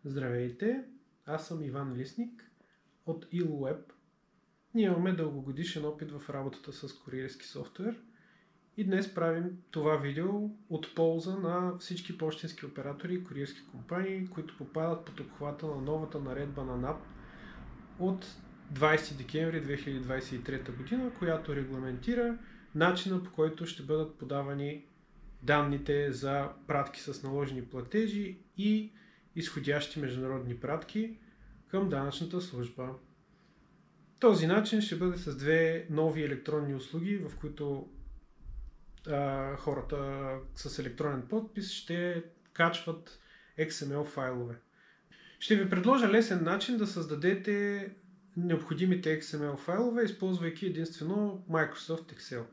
Здравейте, аз съм Иван Лисник от ILWeb. Ние имаме дългогодишен опит в работата с куриерски софтуер и днес правим това видео от полза на всички пощенски оператори и куриерски компании, които попадат под обхвата на новата наредба на НАП от 20 декември 2023 година, която регламентира начина, по който ще бъдат подавани данните за пратки с наложени платежи и изходящи международни пратки към данъчната служба. Този начин ще бъде с две нови електронни услуги, в които хората с електронен подпис ще качват XML файлове. Ще ви предложа лесен начин да създадете необходимите XML файлове, използвайки единствено Microsoft Excel.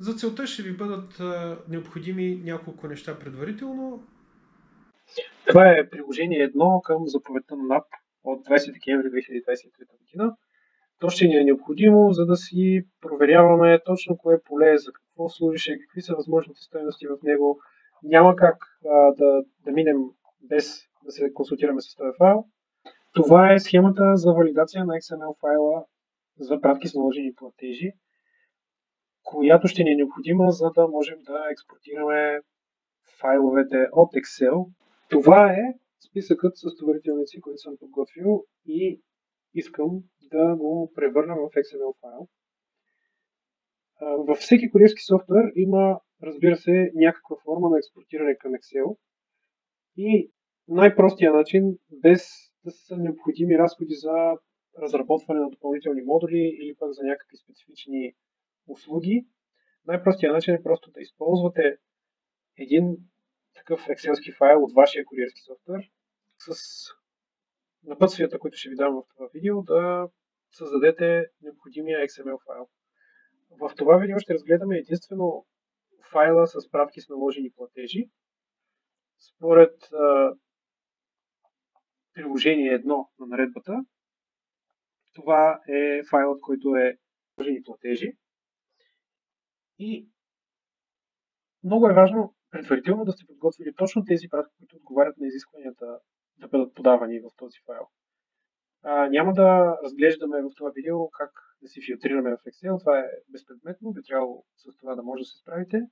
За целта ще ви бъдат необходими няколко неща предварително. Това е приложение 1 към заповедта на НАП от 20 декември 2023 година. То ще ни е необходимо, за да си проверяваме точно кое поле, за какво служише, какви са възможните стойности в него. Няма как да минем без да се консултираме с този файл. Това е схемата за валидация на XML файла за пратки с наложени платежи, която ще ни е необходима, за да можем да експортираме файловете от Excel. Това е списъкът с товарителници, които съм подготвил и искам да го превърна в XML файл. Във всеки куриерски софтуер има, разбира се, някаква форма на експортиране към Excel и най-простия начин, без да са необходими разходи за разработване на допълнителни модули или пък за някакви специфични услуги, най-простия начин е просто да използвате един такъв екселски файл от вашия куриерски софтуер с напътствията, които ще ви дам в това видео, да създадете необходимия XML файл. В това видео ще разгледаме единствено файла с пратки с наложени платежи. Според приложение 1 на наредбата, това е файлът, който е наложени платежи. И много е важно предварително да сте подготвили точно тези пратки, които отговарят на изискванията да бъдат подавани в този файл. Няма да разглеждаме в това видео как да си филтрираме в Excel. Това е безпредметно, би трябвало с това да може да се справите.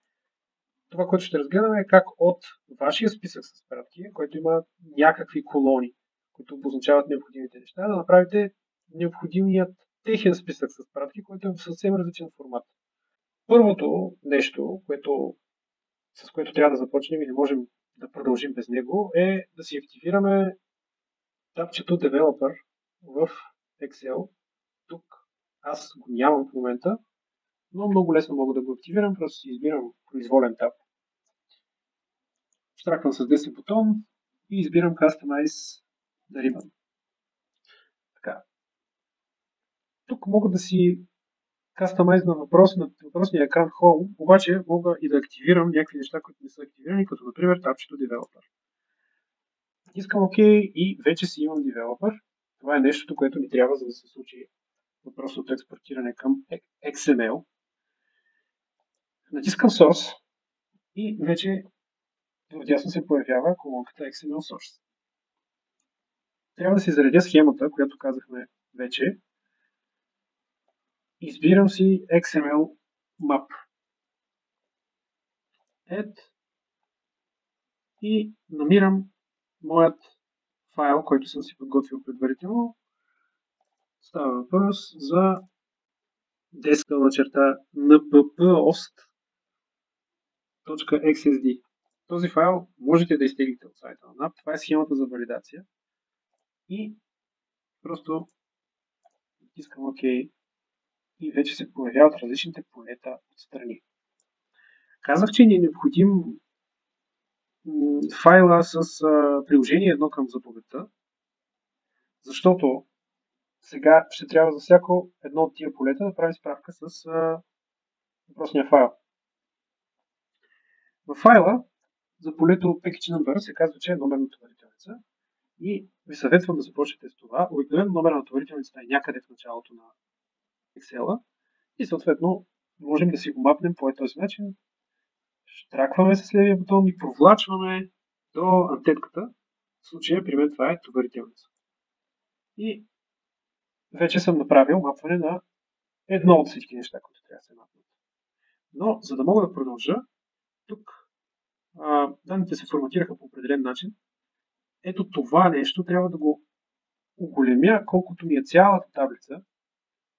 Това, което ще разгледаме е как от вашия списък с пратки, който има някакви колони, които обозначават необходимите неща, да направите необходимият техен списък с пратки, който е в съвсем различен формат. Първото нещо, с което трябва да започнем и не можем да продължим без него, е да си активираме тапчето Developer в Excel. Тук аз го нямам в момента, но много лесно мога да го активирам. Просто си избирам произволен таб. Штраквам с десен бутон и избирам Customize the Ribbon. Така. Тук мога да си Customize на въпросния екран Home, обаче мога и да активирам някакви неща, които не са активирани, като например тапчето Developer. Искам OK и вече си имам Developer. Това е нещото, което ни трябва, за да се случи въпросното експортиране към XML. Натискам Source и вече вдясно се появява колонката XML Source. Трябва да си заредя схемата, която казахме вече. Избирам си XML Map. Add и намирам моят файл, който съм си подготвил предварително. Става въпрос за desk.nppost.xsd. Този файл можете да изтеглите от сайта на NAP. Това е схемата за валидация. И просто натискам OK и вече се появяват различните полета отстрани. Казах, че ни е необходим файла с приложение 1 към заповедта, защото сега ще трябва за всяко едно от тия полета да правим справка с въпросния файл. В файла за полето Package Number се казва, че е номер на товарителница и ви съветвам да започнете с това. Обикновено номер на товарителницата е някъде в началото на Excel и съответно можем да си го мапнем по този начин. Штракваме с левия бутон и провлачваме до антетката В случая при мен това е товарителница. И вече съм направил мапване на едно от всички неща, които трябва да се мапнат. Но, за да мога да продължа, тук данните се форматираха по определен начин. Ето това нещо трябва да го оголемя колкото ми е цялата таблица,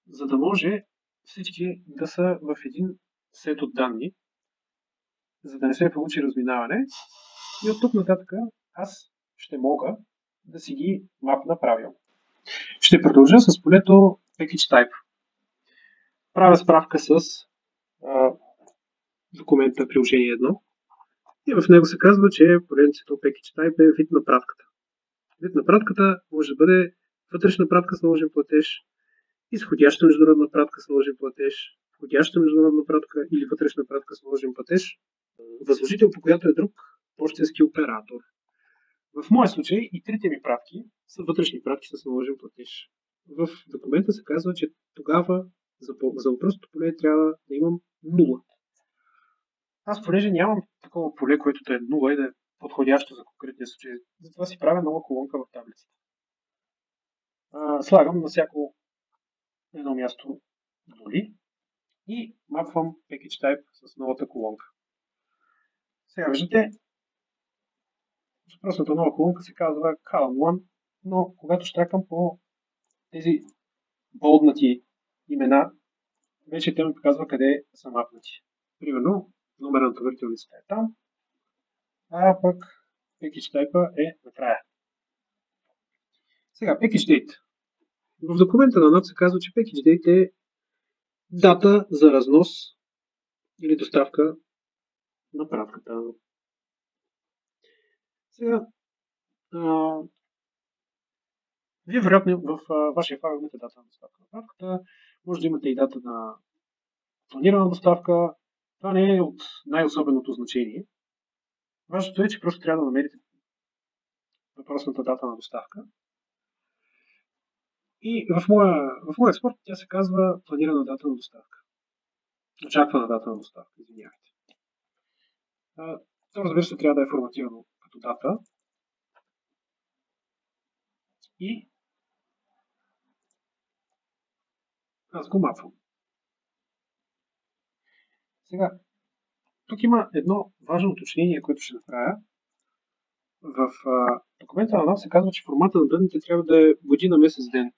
за да може всички да са в един сет от данни, за да не се получи разминаване. И от тук нататък аз ще мога да си ги мапна правилно. Ще продължа с полето Package Type. Правя справка с документа приложение 1 и в него се казва, че поредицата Package Type е вид на пратката. Вид на пратката може да бъде вътрешна пратка с наложен платеж, изходяща международна пратка с наложен платеж, входяща международна пратка или вътрешна пратка с наложен платеж, възложител по която е друг пощенски оператор. В моя случай и трите ми пратки са вътрешни пратки с наложен платеж. В документа се казва, че тогава за въпросното поле трябва да имам 0. Аз, понеже нямам такова поле, което да е 0 и да е подходящо за конкретния случай, затова си правя нова колонка в таблицата. Слагам на всяко едно място нули и мапвам Package Type с новата колонка. Сега виждате, въпросната нова колонка се казва Column 1, но когато щакам по тези болднати имена, вече те ми показва къде са мапнати. Примерно, номера на товарителницата е там, а пък Package Type е накрая. Сега, Package Date. В документа на NAT се казва, че Package Date е дата за разнос или доставка на пратката. Сега, вие вероятно в вашия файл имате дата на доставка на пратката, може да имате и дата на планирана доставка. Това не е от най-особеното значение. Важното е, че просто трябва да намерите въпросната дата на доставка. И в моя експорт тя се казва планирана дата на доставка. Очаквана дата на доставка, извинявайте. Това, разбира се, трябва да е форматирано като дата. И аз го мапвам. Сега, тук има едно важно уточнение, което ще направя. В документа на нас се казва, че формата на данните трябва да е година, месец, ден.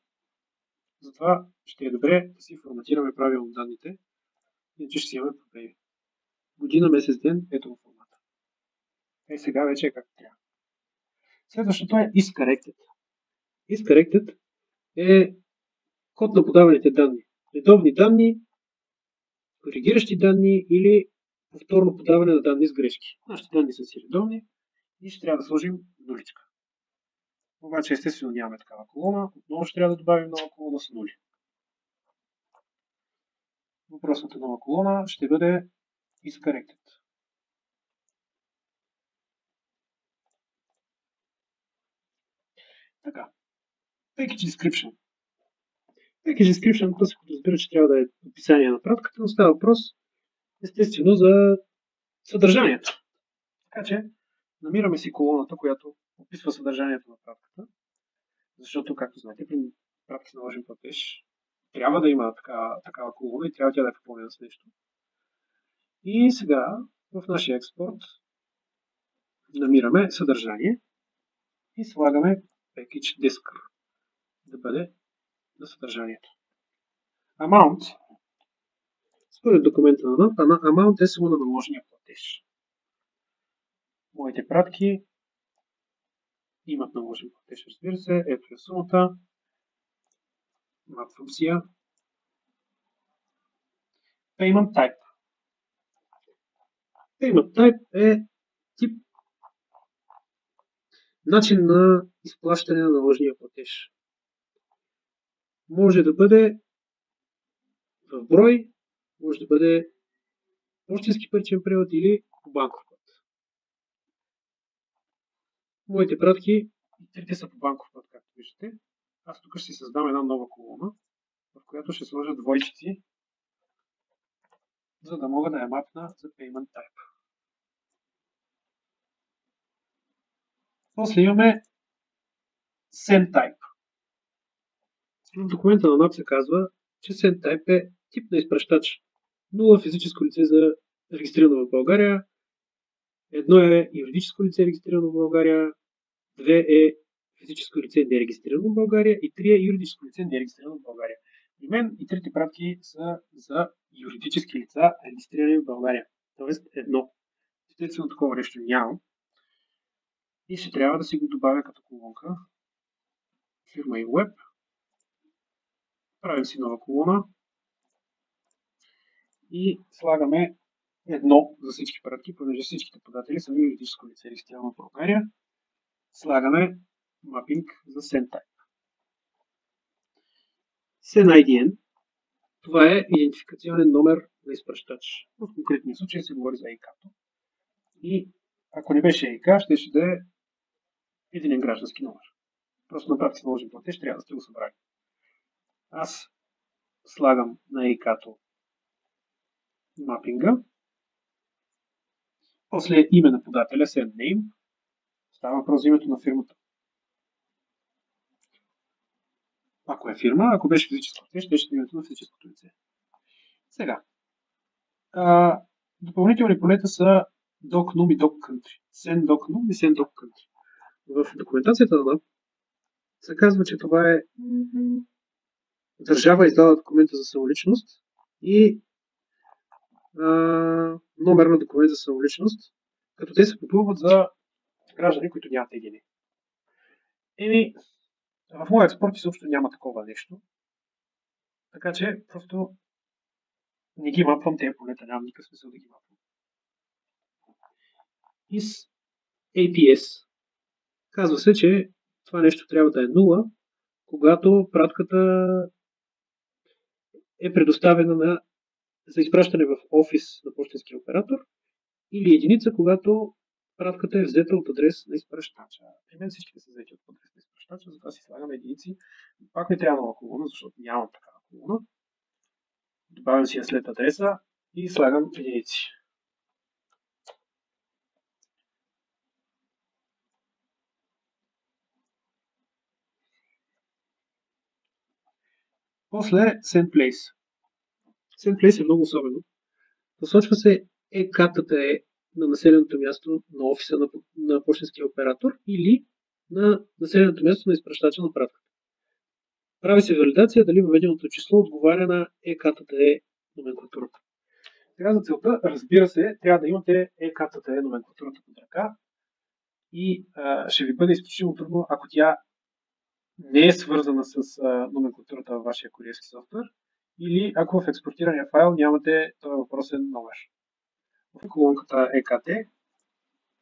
Затова ще е добре да си форматираме правилно данните, иначе ще си имаме проблеми. Година, месец, ден, ето го формата. Сега вече е както трябва. Следващото е isCorrected. isCorrected е код на подаваните данни. Редовни данни, коригиращи данни или повторно подаване на данни с грешки. Нашите данни са си редовни и ще трябва да сложим нуличка. Обаче естествено нямаме такава колона. Отново ще трябва да добавим нова колона с нули. Въпросната нова колона ще бъде isCorrected. Така. Package Description. Package Description, то се подразбира, че трябва да е описание на пратката, но става въпрос естествено за съдържанието. Така че намираме си колоната, която описва съдържанието на пратката, защото, както знаете, при пратки с наложен платеж трябва да има такава колона и трябва тя да е попълнена с нещо. И сега в нашия експорт намираме съдържание и слагаме Package Description да бъде на съдържанието. Amount. Според документа на NAT, amount е сума на наложения платеж. Моите пратки имат наложен платеж, разбира се. Ето е сумата. Мап функция. Payment type. Payment type е тип начин на изплащане на наложения платеж. Може да бъде в брой, може да бъде пощенски паричен превод или банков път. Моите пратки, трите са по банков път, както виждате. Аз тук ще си създам една нова колона, в която ще сложа двойчици, за да мога да я мапна за Payment Type. После имаме SendType. В документа на NAP се казва, че SendType е тип на изпращач. 0 физическо лице за регистрирано в България, 1 е юридическо лице регистрирано в България, 2 е физическо лице нерегистрирано в България и 3 е юридическо лице нерегистрирано в България. При мен и трите пратки са за юридически лица, регистрирани в България. Тоест едно. Естествено такова нещо нямам. И ще трябва да си го добавя като колонка. Фирма и web. Правим си нова колона. И слагаме едно за всички пратки, понеже всичките податели са юридическо лице регистрирано в България. Слагаме мапинг за SendType. SendIDN. Това е идентификационен номер на изпращач. В конкретния случай се говори за ЕИК-то. И ако не беше ЕИК, ще да е единен граждански номер. Просто на практика наложен платеж, трябва да сте го събрали. Аз слагам на ЕИК-то мапинга. После име на подателя, send name. Става въпрос за името на фирмата. Ако е фирма, ако беше физическо лице, ще е името на физическото лице. Сега. Допълнителни полета са docnum и doccountry. Send docnum и send doccountry. В документацията на NAP се казва, че това е държава издава документа за самоличност и номер на документ за самоличност, като те се попълват за граждани, които нямат ЕГН. В моя експорт също няма такова нещо. Така че просто не ги мапвам тези полета, нямам никакъв смисъл да ги мапвам. Is APS. Казва се, че това нещо трябва да е 0, когато пратката е предоставена за изпращане в офис на пощенския оператор или единица, когато пратката е взета от адрес на изпращача. При мен всичките са взети от адрес на изпращача, затова си слагам единици. Пак ми трябва нова колона, защото нямам такава колона. Добавям си я след адреса и слагам единици. После SendPlace. SendPlace е много особено. Посочва се ЕК-тата на населеното място на офиса на пощенския оператор или на населеното място на изпращача на пратката. Прави се валидация дали въведеното число отговаря на ЕК-тата номенклатурата. Сега за целта, разбира се, трябва да имате ЕК-тата номенклатурата под ръка и ще ви бъде изключително трудно, ако тя не е свързана с номенклатурата във вашия куриерски софтуер или ако в експортирания файл нямате този въпросен номер. В колонката EKT,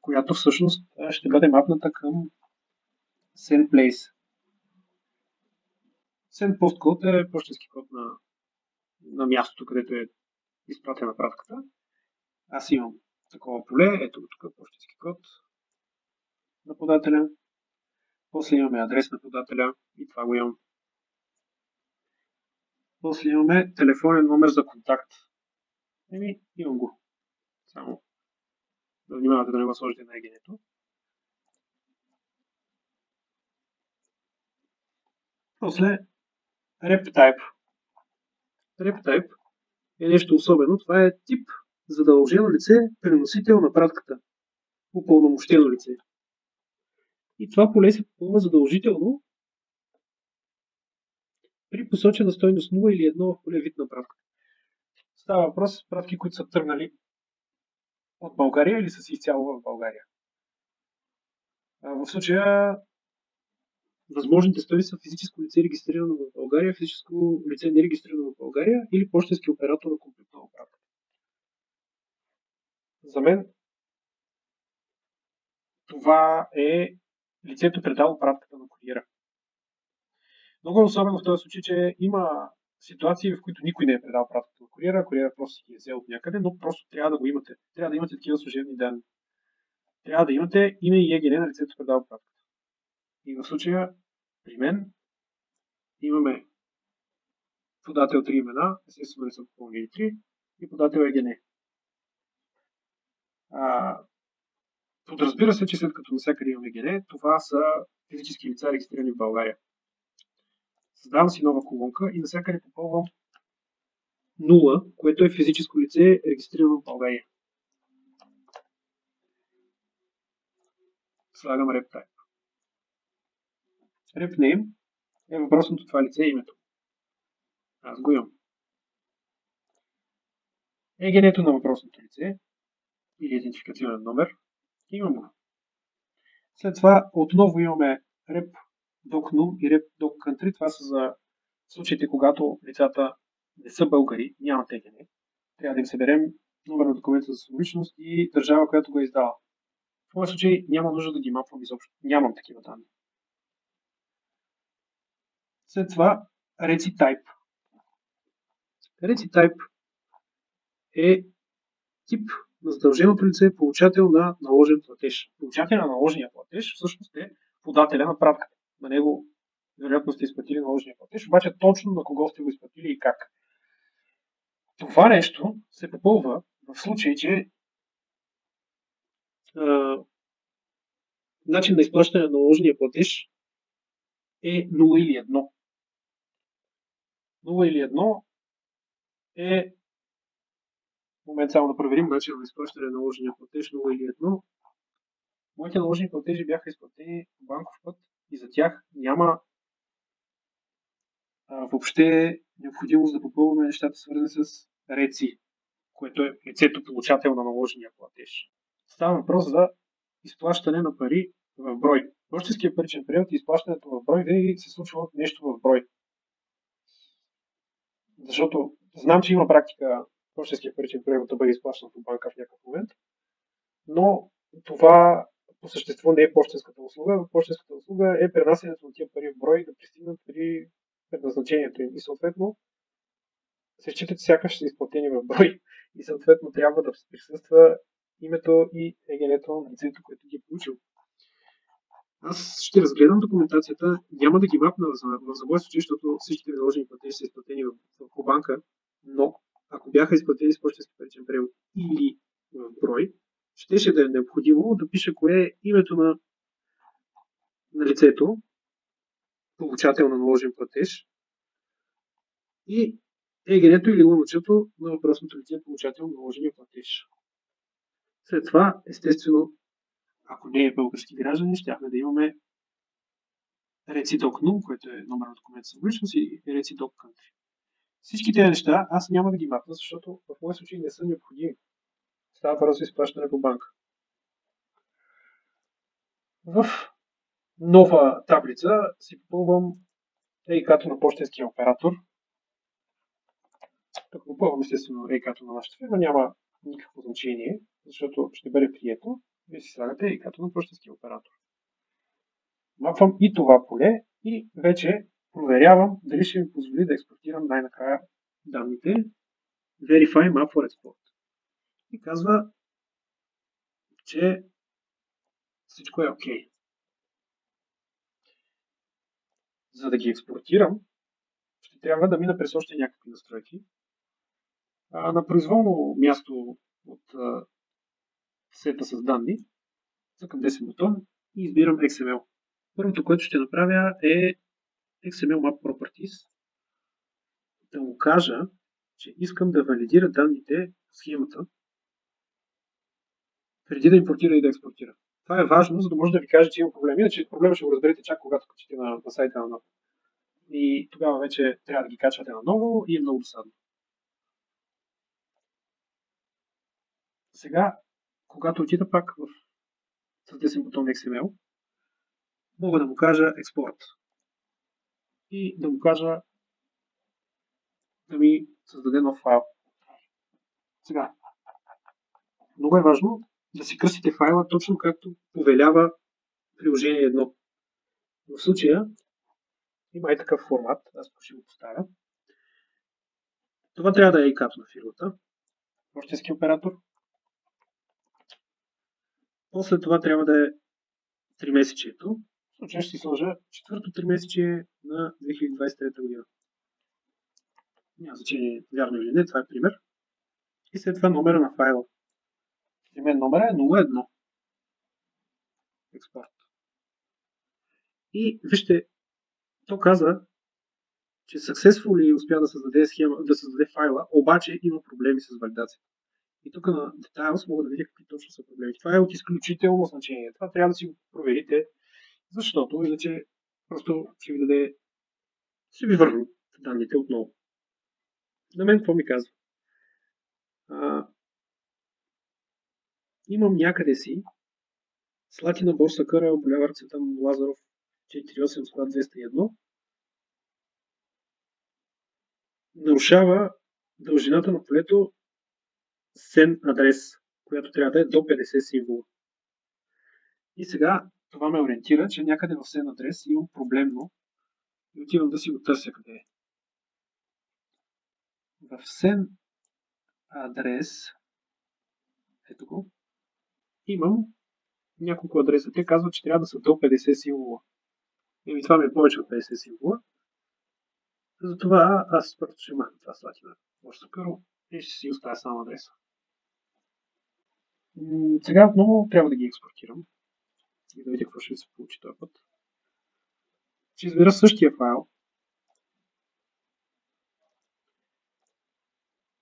която всъщност ще бъде мапната към SendPlace. SendPostCode е пощенски код на мястото, където е изпратена пратката. Аз имам такова поле, ето тук пощенски код на подателя. После имаме адрес на подателя и това го имам. После имаме телефонен номер за контакт. Имам го. Само да внимавате да не го сложите на егенето. После RepType. RepType е нещо особено. Това е тип задължено лице, преносител на пратката. Упълномощено лице. И това поле се попълва задължително при посочена стойност 0 или 1 в поле вид на пратката. Става въпрос пратки, които са тръгнали от България или са си изцяло в България. В случая възможните стойности са физическо лице регистрирано в България, физическо лице нерегистрирано в България или пощенски оператор на комплектна пратка. За мен това е лицето предало пратката на куриера. Много е особено в този случай, че има ситуации, в които никой не е предал пратката на куриера, куриера просто си ги е взел от някъде, но просто трябва да го имате. Трябва да имате такива служебни данни. Трябва да имате име и ЕГН на лицето предало пратката. И в случая при мен имаме подател 3 имена, естествено не са попълнили 3, и подател ЕГН. Подразбира се, че след като навсякъде имаме ГН, това са физически лица, регистрирани в България. Създавам си нова колонка и навсякъде попълвам 0, което е физическо лице, регистрирано в България. Слагам rep type. Rep name е въпросното това лице името. Аз го имам. ЕГН-то на въпросното лице или идентификационен номер. Имам го. След това отново имаме rep doc.num и rep doc.country. Това са за случаите, когато лицата не са българи, нямат ЕГН. Трябва да им съберем номер на документа за самоличност и държава, която го е издала. В моят случай няма нужда да ги мапвам изобщо. Нямам такива данни. След това reci type. Reci type е тип на задълженото лице, получател на наложен платеж. Получател на наложения платеж всъщност е подателя на пратката. На него вероятно сте изплатили наложения платеж, обаче точно на кого сте го изплатили и как. Това нещо се попълва в случай, че начин на изплащане на наложения платеж е 0 или 1. 0 или 1 е... Момент само да проверим начин на изплащане на наложения платеж 0 или 1. Моите наложени платежи бяха изплатени по банков път и за тях няма въобще необходимост да попълваме нещата, свързани с реци, което е лицето получател на наложения платеж. Става въпрос за изплащане на пари в брой. В пощенския паричен период и изплащането в брой винаги се случва нещо в брой. Защото знам, че има практика пощенския паричен период да бъде изплащан по банка в някакъв момент, но това по същество не е пощенската услуга. Пощенската услуга е пренасянето на тия пари в брой да пристигнат при предназначението им. И съответно се считат сякаш са изплатени в брой. И съответно трябва да присъства името и ЕГН-то на лицето, което ги е получил. Аз ще разгледам документацията, няма да ги мапна в забой случай, защото всичките наложени платежи са изплатени по банка, но ако бяха изплатени с пощенски паричен превод или в брой, щеше да е необходимо да пиша кое е името на лицето, получател на наложен платеж, и ЕГН-то или луночето на въпросното лице, получател на наложения платеж. След това, естествено, ако не е български граждани, щяхме да имаме reci doc.num, което е номер на документ за самоличност, и reci doc.country. Всички тези неща аз няма да ги мапна, защото в моя случай не са необходими. Става въпрос за изплащане по банка. В нова таблица си попълвам ЕИК-то на пощенския оператор. Тук попълвам естествено ЕИК-то на нашата фирма, няма никакво значение, защото ще бъде прието. Вие си слагате ЕИК-то на пощенския оператор. Мапвам и това поле и вече проверявам дали ще ми позволи да експортирам най-накрая данните. Verify map for export. И казва, че всичко е окей. За да ги експортирам, ще трябва да мина през още някакви настройки. На произволно място от сета с данни, цъкам десен бутон и избирам XML. Първото, което ще направя е XML Map Properties. Да му кажа, че искам да валидира данните в схемата, преди да импортира и да експортира. Това е важно, за да може да ви кажа, че има проблем. Иначе проблема ще го разберете чак когато качите на сайта на ново. И тогава вече трябва да ги качвате наново и е много досадно. Сега, когато отида пак с десен бутон XML, мога да му кажа експорт. И да му кажа да ми създаде нов файл. Сега, много е важно да си кръстите файла точно както повелява приложение 1. В случая има и такъв формат, аз ще го поставя. Това трябва да е ИК-то на фирмата, пощенски оператор. После това трябва да е 3-месечието. В случая ще си сложа 4-то 3-месечие на 2023 година. Няма значение вярно или не, това е пример. И след това номера на файла. При мен номера е 01. експорт. И вижте, то каза, че successfully успя да създаде файла, обаче има проблеми с валидацията. И тук на Details мога да видя какви точно са проблеми. Това е от изключително значение. Това трябва да си го проверите, защото иначе просто ще ви върнат данните отново. На мен какво ми казва? Имам някъде си Слатина борса Карел, булевард Цветан Лазаров, 48 склад 201. Нарушава дължината на полето сен адрес, която трябва да е до 50 символа. И сега това ме ориентира, че някъде в сен адрес имам проблемно и отивам да си го търся къде е. В сен адрес, ето го, имам няколко адреса. Те казват, че трябва да са до 50 символа. И това ми е повече от 50 символа. Затова аз първо ще махна това Слатина борса Карел и ще си оставя само адреса. Сега отново трябва да ги експортирам и да видя какво ще се получи този път. Ще избера същия файл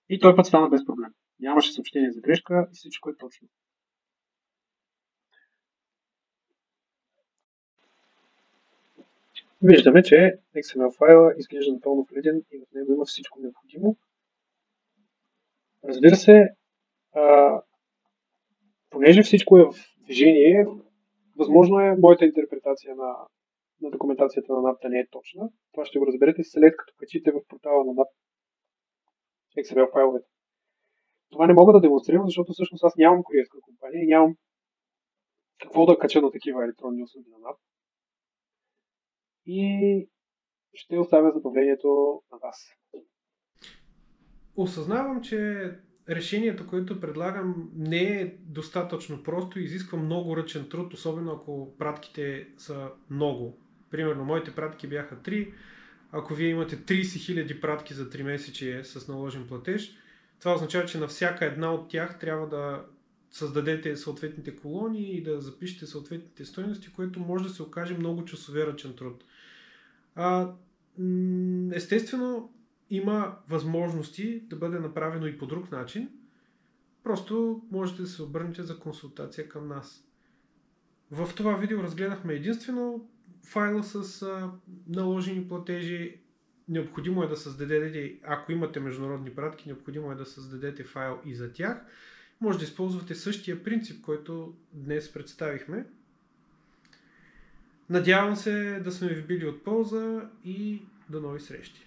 и този път стана без проблем. Нямаше съобщение за грешка и всичко е точно. Виждаме, че XML файла изглежда напълно валиден и в него има всичко необходимо. Разбира се, понеже всичко е в движение, възможно е моята интерпретация на документацията на NAP да не е точна. Това ще го разберете след като качите в портала на NAP XML файловете. Това не мога да демонстрирам, защото всъщност аз нямам куриерска компания и нямам какво да кача на такива електронни услуги на NAP. И ще оставя забавлението на вас. Осъзнавам, че решението, което предлагам, не е достатъчно просто и изисква много ръчен труд, особено ако пратките са много. Примерно, моите пратки бяха 3. Ако вие имате 30 000 пратки за 3 месече с наложен платеж, това означава, че на всяка една от тях трябва да създадете съответните колони и да запишете съответните стойности, което може да се окаже много часове ръчен труд. Естествено, има възможности да бъде направено и по друг начин. Просто можете да се обърнете за консултация към нас. В това видео разгледахме единствено файла с наложени платежи. Необходимо е да създадете, ако имате международни пратки, необходимо е да създадете файл и за тях. Може да използвате същия принцип, който днес представихме. Надявам се да сме ви били от полза и до нови срещи!